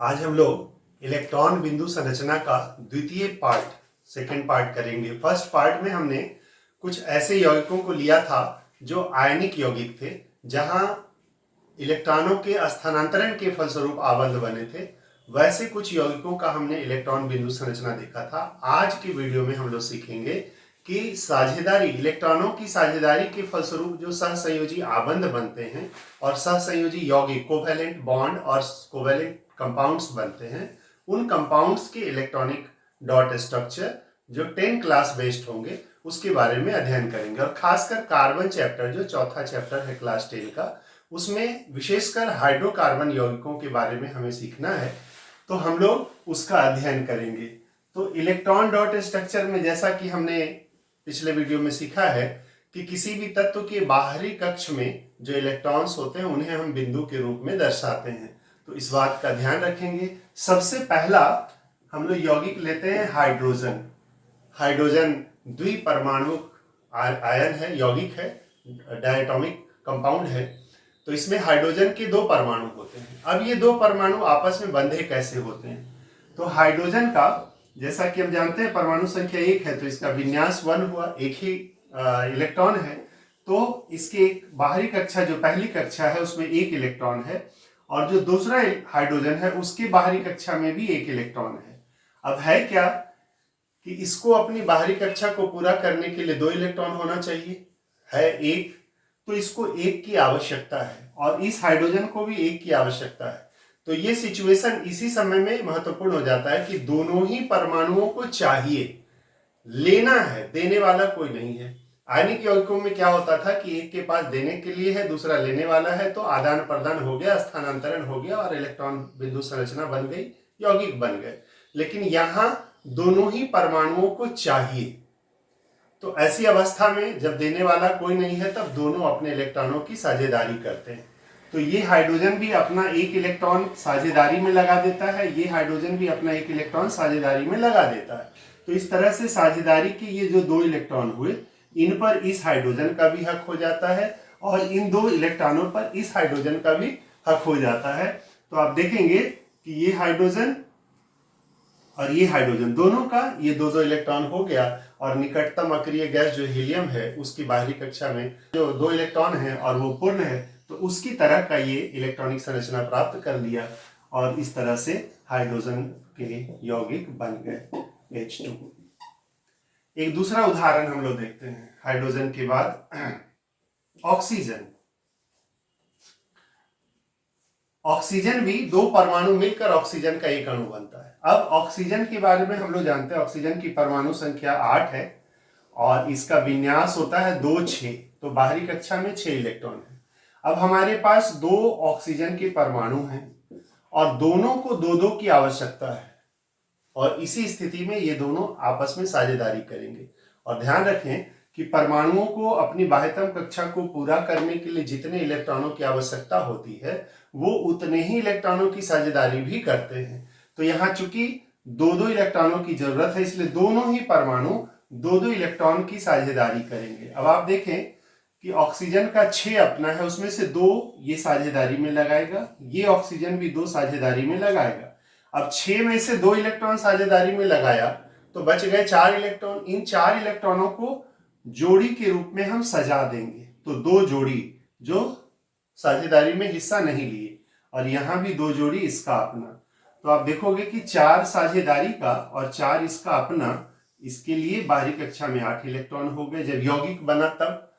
आज हम लोग इलेक्ट्रॉन बिंदु संरचना का द्वितीय सेकंड पार्ट करेंगे। फर्स्ट पार्ट में हमने कुछ ऐसे यौगिकों को लिया था जो आयनिक यौगिक थे, जहां इलेक्ट्रॉनों के स्थानांतरण के फलस्वरूप आबंध बने थे। वैसे कुछ यौगिकों का हमने इलेक्ट्रॉन बिंदु संरचना देखा था। आज के वीडियो में हम लोग सीखेंगे कि साझेदारी, इलेक्ट्रॉनों की साझेदारी के फलस्वरूप जो सहसंयोजी आबंध बनते हैं और सहसंयोजी यौगिक, कोवैलेंट बॉन्ड और कोवैलेंट कंपाउंड्स बनते हैं, उन कंपाउंड्स के इलेक्ट्रॉनिक डॉट स्ट्रक्चर जो 10 क्लास बेस्ड होंगे उसके बारे में अध्ययन करेंगे। और खासकर कार्बन चैप्टर, जो चौथा चैप्टर है क्लास 10 का, उसमें विशेषकर हाइड्रोकार्बन यौगिकों के बारे में हमें सीखना है, तो हम लोग उसका अध्ययन करेंगे। तो इलेक्ट्रॉन डॉट स्ट्रक्चर में जैसा कि हमने पिछले वीडियो में सीखा है कि किसी भी तत्व के बाहरी कक्ष में जो इलेक्ट्रॉन्स होते हैं उन्हें हम बिंदु के रूप में दर्शाते हैं। तो इस बात का ध्यान रखेंगे। सबसे पहला हम लोग यौगिक लेते हैं हाइड्रोजन। हाइड्रोजन द्विपरमाणु आयन है, यौगिक है, डायटोमिक कंपाउंड है। तो इसमें हाइड्रोजन के दो परमाणु होते हैं। अब ये दो परमाणु आपस में बंधे कैसे होते हैं? तो हाइड्रोजन का, जैसा कि हम जानते हैं, परमाणु संख्या 1 है, तो इसका विन्यास 1 हुआ, एक ही इलेक्ट्रॉन है। तो इसके एक बाहरी कक्षा, जो पहली कक्षा है, उसमें एक इलेक्ट्रॉन है, और जो दूसरा हाइड्रोजन है उसके बाहरी कक्षा में भी एक इलेक्ट्रॉन है। अब है क्या कि इसको अपनी बाहरी कक्षा को पूरा करने के लिए 2 इलेक्ट्रॉन होना चाहिए, है एक, तो इसको एक की आवश्यकता है, और इस हाइड्रोजन को भी एक की आवश्यकता है। तो ये सिचुएशन इसी समय में महत्वपूर्ण हो जाता है कि दोनों ही परमाणुओं को चाहिए, लेना है, देने वाला कोई नहीं है। आयनिक यौगिकों में क्या होता था कि एक के पास देने के लिए है, दूसरा लेने वाला है, तो आदान प्रदान हो गया, स्थानांतरण हो गया और इलेक्ट्रॉन बिंदु संरचना बन गई, यौगिक बन गए। लेकिन यहां दोनों ही परमाणुओं को चाहिए, तो ऐसी अवस्था में जब देने वाला कोई नहीं है तब दोनों अपने इलेक्ट्रॉनों की साझेदारी करते हैं। तो ये हाइड्रोजन भी अपना एक इलेक्ट्रॉन साझेदारी में लगा देता है, ये हाइड्रोजन भी अपना एक इलेक्ट्रॉन साझेदारी में लगा देता है। तो इस तरह से साझेदारी के ये जो 2 इलेक्ट्रॉन हुए, इन पर इस हाइड्रोजन का भी हक हो जाता है और इन 2 इलेक्ट्रॉनों पर इस हाइड्रोजन का भी हक हो जाता है। तो आप देखेंगे कि ये हाइड्रोजन और ये हाइड्रोजन, दोनों का ये 2-2 इलेक्ट्रॉन हो गया, और निकटतम अक्रिय गैस जो हीलियम है उसकी बाहरी कक्षा में जो 2 इलेक्ट्रॉन है और वो पूर्ण है, तो उसकी तरह का ये इलेक्ट्रॉनिक संरचना प्राप्त कर लिया, और इस तरह से हाइड्रोजन के यौगिक बन गए H2। एक दूसरा उदाहरण हम लोग देखते हैं हाइड्रोजन के बाद, ऑक्सीजन। ऑक्सीजन भी 2 परमाणु मिलकर ऑक्सीजन का एक अणु बनता है। अब ऑक्सीजन के बारे में हम लोग जानते हैं, ऑक्सीजन की परमाणु संख्या 8 है और इसका विन्यास होता है 2-6, तो बाहरी कक्षा में 6 इलेक्ट्रॉन है। अब हमारे पास 2 ऑक्सीजन के परमाणु हैं और दोनों को 2-2 की आवश्यकता है, और इसी स्थिति में ये दोनों आपस में साझेदारी करेंगे। और ध्यान रखें कि परमाणुओं को अपनी बाह्यतम कक्षा को पूरा करने के लिए जितने इलेक्ट्रॉनों की आवश्यकता होती है वो उतने ही इलेक्ट्रॉनों की साझेदारी भी करते हैं। तो यहाँ चूंकि 2-2 इलेक्ट्रॉनों की जरूरत है, इसलिए दोनों ही परमाणु 2-2 इलेक्ट्रॉन की साझेदारी करेंगे। अब आप देखें कि ऑक्सीजन का 6 अपना है, उसमें से 2 ये साझेदारी में लगाएगा, ये ऑक्सीजन भी 2 साझेदारी में लगाएगा। अब 6 में से 2 इलेक्ट्रॉन साझेदारी में लगाया तो बच गए 4 इलेक्ट्रॉन। इन 4 इलेक्ट्रॉनों को जोड़ी के रूप में हम सजा देंगे, तो 2 जोड़ी जो साझेदारी में हिस्सा नहीं लिए, और यहां भी 2 जोड़ी इसका अपना। तो आप देखोगे कि 4 साझेदारी का और 4 इसका अपना, इसके लिए बाहरी कक्षा में 8 इलेक्ट्रॉन हो गए जब यौगिक बना तब।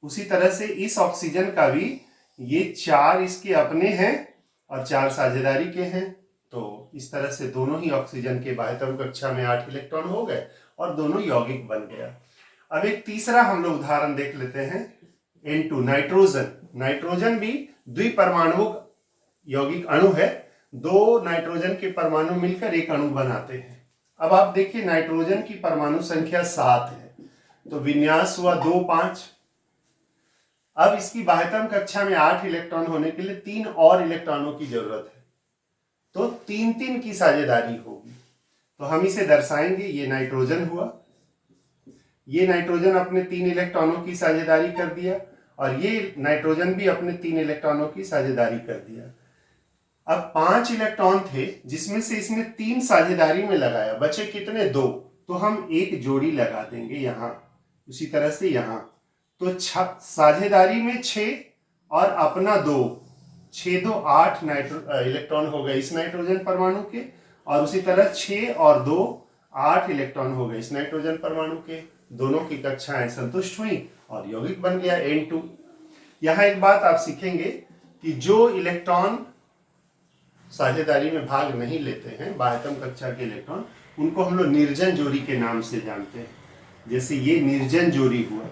उसी तरह से इस ऑक्सीजन का भी ये 4 इसके अपने हैं और 4 साझेदारी के हैं। तो इस तरह से दोनों ही ऑक्सीजन के बाह्यतम कक्षा में 8 इलेक्ट्रॉन हो गए और दोनों यौगिक बन गया। अब एक तीसरा हम लोग उदाहरण देख लेते हैं, N2, नाइट्रोजन। नाइट्रोजन भी द्विपरमाणु यौगिक अणु है, 2 नाइट्रोजन के परमाणु मिलकर एक अणु बनाते हैं। अब आप देखिए नाइट्रोजन की परमाणु संख्या 7 है, तो विन्यास हुआ 2-5। अब इसकी बाह्यतम कक्षा में 8 इलेक्ट्रॉन होने के लिए 3 और इलेक्ट्रॉनों की जरूरत है, तो 3-3 की साझेदारी होगी। तो हम इसे दर्शाएंगे, ये नाइट्रोजन हुआ, ये नाइट्रोजन अपने 3 इलेक्ट्रॉनों की साझेदारी कर दिया और ये नाइट्रोजन भी अपने 3 इलेक्ट्रॉनों की साझेदारी कर दिया। अब 5 इलेक्ट्रॉन थे जिसमें से इसने 3 साझेदारी में लगाया, बचे कितने? 2। तो हम एक जोड़ी लगा देंगे यहां, उसी तरह से यहां। तो साझेदारी में 6 और अपना 2, 6 2 8 इलेक्ट्रॉन हो गए इस नाइट्रोजन परमाणु के, और उसी तरह 6 और 2 8 इलेक्ट्रॉन हो गए इस नाइट्रोजन परमाणु के। दोनों की कक्षाएं संतुष्ट हुई और यौगिक बन गया N2। यहां एक बात आप सीखेंगे कि जो इलेक्ट्रॉन साझेदारी में भाग नहीं लेते हैं, बाह्यतम कक्षा के इलेक्ट्रॉन, उनको हम लोग निर्जन जोड़ी के नाम से जानते हैं। जैसे ये निर्जन जोड़ी हुआ,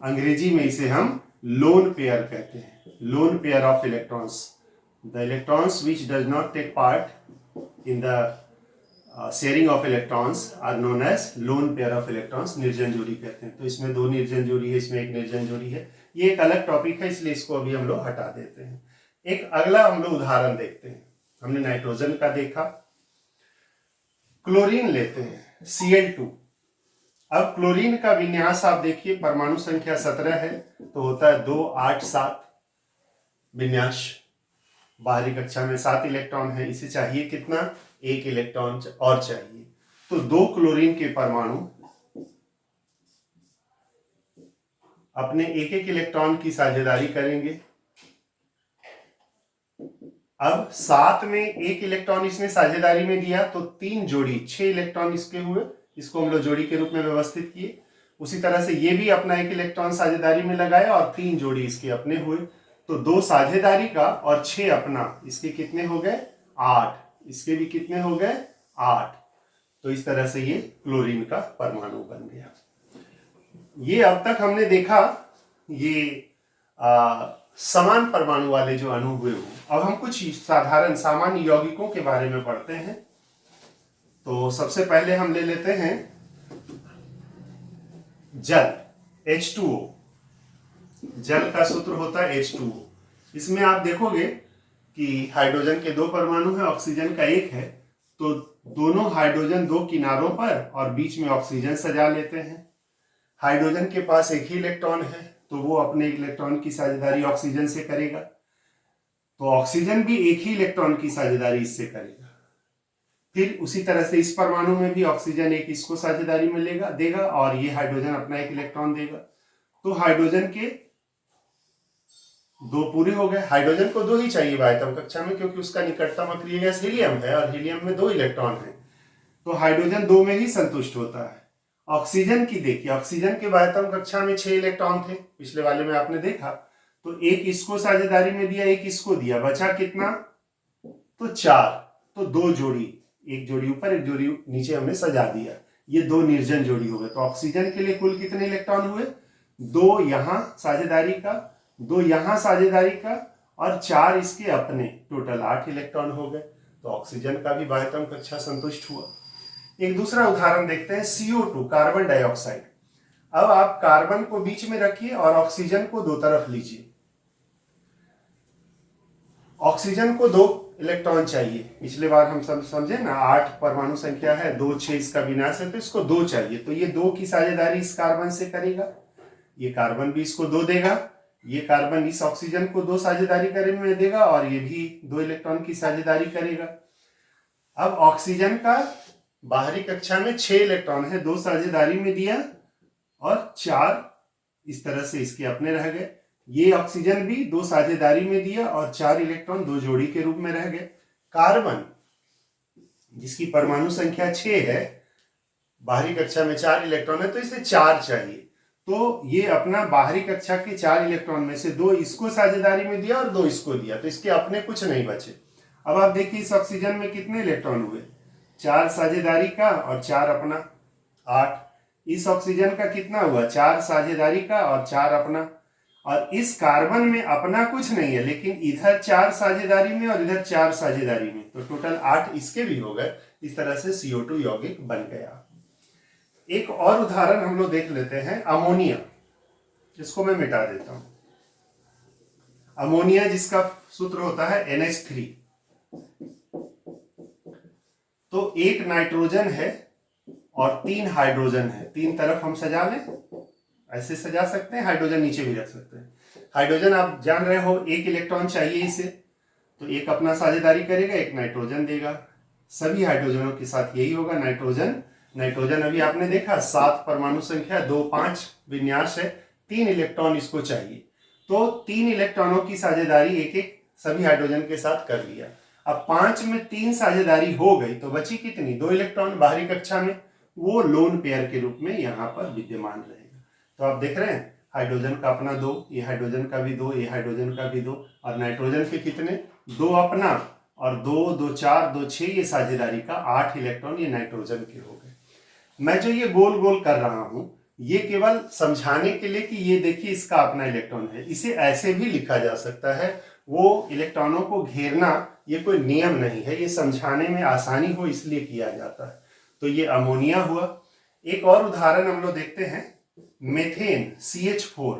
अंग्रेजी में इसे हम लोन पेयर कहते हैं, lone pair of electrons. The electrons which does not take part in the sharing of electrons are known as lone pair of electrons, निर्जन जोड़ी कहते हैं। तो इसमें 2 निर्जन जोड़ी है, इसमें एक निर्जन जोड़ी है। ये एक अलग टॉपिक है, इसलिए इसको अभी हम लोग हटा देते हैं। एक अगला हम लोग उदाहरण देखते हैं। हमने नाइट्रोजन का देखा, क्लोरीन लेते हैं Cl2। अब क्लोरीन का विन्यास आप देखिए, परमाणु संख्या 17 है, तो होता है 2 8 7 विन्यास। बाहरी कक्षा में 7 इलेक्ट्रॉन है, इसे चाहिए कितना? 1 इलेक्ट्रॉन और चाहिए। तो 2 क्लोरीन के परमाणु अपने एक इलेक्ट्रॉन की साझेदारी करेंगे। अब 7 में 1 इलेक्ट्रॉन इसने साझेदारी में दिया, तो 3 जोड़ी 6 इलेक्ट्रॉन इसके हुए, इसको हम लोग जोड़ी के रूप में व्यवस्थित किए। उसी तरह से ये भी अपना 1 इलेक्ट्रॉन साझेदारी में लगाया और 3 जोड़ी इसके अपने हुए। तो 2 साझेदारी का और 6 अपना, इसके कितने हो गए? 8। इसके भी कितने हो गए? 8। तो इस तरह से ये क्लोरीन का परमाणु बन गया। ये अब तक हमने देखा ये समान परमाणु वाले जो अणु हुए हो। अब हम कुछ साधारण सामान्य यौगिकों के बारे में पढ़ते हैं। तो सबसे पहले हम ले लेते हैं जल, H2O। जल का सूत्र होता है H2O। इसमें आप देखोगे कि हाइड्रोजन के 2 परमाणु हैं, ऑक्सीजन का 1 है। तो दोनों हाइड्रोजन 2 किनारों पर और बीच में ऑक्सीजन सजा लेते हैं। हाइड्रोजन के पास 1 ही इलेक्ट्रॉन है, तो वो अपने इलेक्ट्रॉन की साझेदारी ऑक्सीजन से करेगा। तो ऑक्सीजन भी 1 ही इलेक्ट्रॉन की साझेदारी इससे करेगा। फिर उसी तरह से इस परमाणु में भी ऑक्सीजन 1 इसको साझेदारी में देगा और ये हाइड्रोजन अपना 1 इलेक्ट्रॉन देगा। तो हाइड्रोजन के 2 पूरे हो गए। हाइड्रोजन को 2 ही चाहिए बाह्यतम कक्षा में, क्योंकि उसका निकटतम अक्रिय गैस हीलियम है और हीलियम में 2 इलेक्ट्रॉन है। तो हाइड्रोजन 2 में ही संतुष्ट होता है। ऑक्सीजन की देखिए, ऑक्सीजन के बाह्यतम कक्षा में 6 इलेक्ट्रॉन थे, पिछले वाले में आपने देखा। तो 1 इसको साझेदारी में दिया, 1 इसको दिया, बचा कितना? तो 4। तो 2 जोड़ी, 1 जोड़ी ऊपर 1 जोड़ी नीचे हमने सजा दिया। ये 2 निर्जन जोड़ी हो गए। तो ऑक्सीजन के लिए कुल कितने इलेक्ट्रॉन हुए? 2 यहां साझेदारी का, 2 यहां साझेदारी का और 4 इसके अपने, टोटल 8 इलेक्ट्रॉन हो गए। तो ऑक्सीजन का भी बाह्यतम कक्षा संतुष्ट हुआ। एक दूसरा उदाहरण देखते हैं, CO2, कार्बन डाइऑक्साइड। अब आप कार्बन को बीच में रखिए और ऑक्सीजन को 2 तरफ लीजिए। ऑक्सीजन को 2 इलेक्ट्रॉन चाहिए। पिछले बार हम सब समझे ना, 8 परमाणु संख्या है, 2 6 इसका विन्यास है, तो इसको 2 चाहिए। तो ये 2 की साझेदारी इस कार्बन से करेगा, ये कार्बन भी इसको 2 देगा, ये कार्बन इस ऑक्सीजन को 2 साझेदारी करने में देगा और ये भी 2 इलेक्ट्रॉन की साझेदारी करेगा। अब ऑक्सीजन का बाहरी कक्षा में 6 इलेक्ट्रॉन है, 2 साझेदारी में दिया और 4 इस तरह से इसके अपने रह गए। ये ऑक्सीजन भी 2 साझेदारी में दिया और 4 इलेक्ट्रॉन 2 जोड़ी के रूप में रह गए। कार्बन जिसकी परमाणु संख्या 6 है, बाहरी कक्षा में 4 इलेक्ट्रॉन है, तो इसे 4 चाहिए। तो ये अपना बाहरी कक्षा के 4 इलेक्ट्रॉन में से 2 इसको साझेदारी में दिया और 2 इसको दिया, तो इसके अपने कुछ नहीं बचे। अब आप देखिए इस ऑक्सीजन में कितने इलेक्ट्रॉन हुए? 4 साझेदारी का और 4 अपना, 8। इस ऑक्सीजन का कितना हुआ? 4 साझेदारी का और 4 अपना। और इस कार्बन में अपना कुछ नहीं है, लेकिन इधर 4 साझेदारी में और इधर 4 साझेदारी में, तो टोटल 8 इसके भी हो गए। इस तरह से CO2 यौगिक बन गया। एक और उदाहरण हम लोग देख लेते हैं, अमोनिया। इसको मैं मिटा देता हूं। अमोनिया जिसका सूत्र होता है NH3। तो 1 नाइट्रोजन है और 3 हाइड्रोजन है। 3 तरफ हम सजा लें, ऐसे सजा सकते हैं, हाइड्रोजन नीचे भी रख सकते हैं। हाइड्रोजन आप जान रहे हो, एक इलेक्ट्रॉन चाहिए इसे, तो एक अपना साझेदारी करेगा, एक नाइट्रोजन देगा। सभी हाइड्रोजनों के साथ यही होगा। नाइट्रोजन अभी आपने देखा 7 परमाणु संख्या, 2 5 विन्यास है, 3 इलेक्ट्रॉन इसको चाहिए। तो 3 इलेक्ट्रॉनों की साझेदारी एक एक सभी हाइड्रोजन के साथ कर लिया। अब 5 में 3 साझेदारी हो गई तो बची कितनी? 2 इलेक्ट्रॉन बाहरी कक्षा में, वो लोन पेयर के रूप में यहाँ पर विद्यमान रहेगा। तो आप देख रहे हैं हाइड्रोजन का अपना 2, ये हाइड्रोजन का भी 2, ये हाइड्रोजन का भी 2, और नाइट्रोजन के कितने? 2 अपना और 2 2 4 2 6, ये साझेदारी का 8 इलेक्ट्रॉन ये नाइट्रोजन के हो गए। मैं जो ये गोल गोल कर रहा हूं ये केवल समझाने के लिए कि ये देखिए इसका अपना इलेक्ट्रॉन है। इसे ऐसे भी लिखा जा सकता है, वो इलेक्ट्रॉनों को घेरना ये कोई नियम नहीं है, ये समझाने में आसानी हो इसलिए किया जाता है। तो ये अमोनिया हुआ। एक और उदाहरण हम लोग देखते हैं, मेथेन CH4,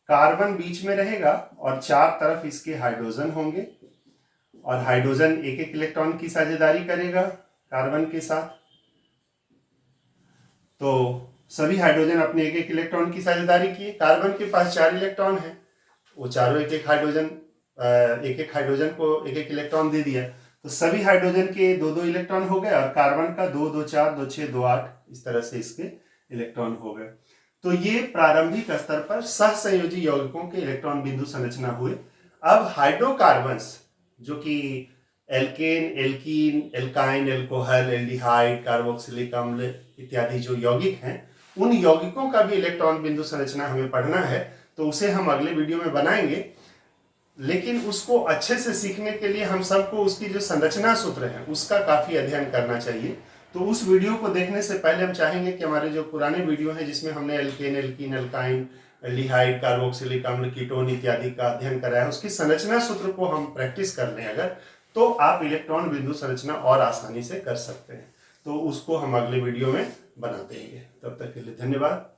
कार्बन बीच में रहेगा और 4 तरफ इसके हाइड्रोजन होंगे, और हाइड्रोजन एक एक इलेक्ट्रॉन की साझेदारी करेगा कार्बन के साथ। तो सभी हाइड्रोजन अपने एक एक इलेक्ट्रॉन की साझेदारी किए। कार्बन के पास 4 इलेक्ट्रॉन है, वो चारों एक एक हाइड्रोजन को एक एक इलेक्ट्रॉन दे दिया। तो सभी हाइड्रोजन के 2 2 इलेक्ट्रॉन हो गए, और कार्बन का 2 2 4 2 6 2 8, इस तरह से इसके इलेक्ट्रॉन हो गए। तो ये प्रारंभिक स्तर पर सहसंयोजी यौगिकों के इलेक्ट्रॉन बिंदु संरचना हुए। अब हाइड्रोकार्बन्स जो कि alkane, alkene, alkyne, alcohol, aldehyde, carboxylic अम्ल इत्यादि जो यौगिक हैं, उन यौगिकों का भी इलेक्ट्रॉन बिंदु संरचना हमें पढ़ना है, तो उसे हम अगले वीडियो में बनाएंगे। लेकिन उसको अच्छे से सीखने के लिए हम सबको उसकी जो संरचना सूत्र है उसका काफी अध्ययन करना चाहिए। तो उस वीडियो को देखने से पहले हम चाहेंगे कि हमारे जो पुराने वीडियो हैं जिसमें हमने alkane, alkene, alkyne, aldehyde, carboxylic अम्ल, कीटोन इत्यादि का अध्ययन कराया है, उसकी संरचना सूत्र को हम प्रैक्टिस कर लें अगर, तो आप इलेक्ट्रॉन बिंदु संरचना और आसानी से कर सकते हैं। तो उसको हम अगले वीडियो में बना देंगे। तब तक के लिए धन्यवाद।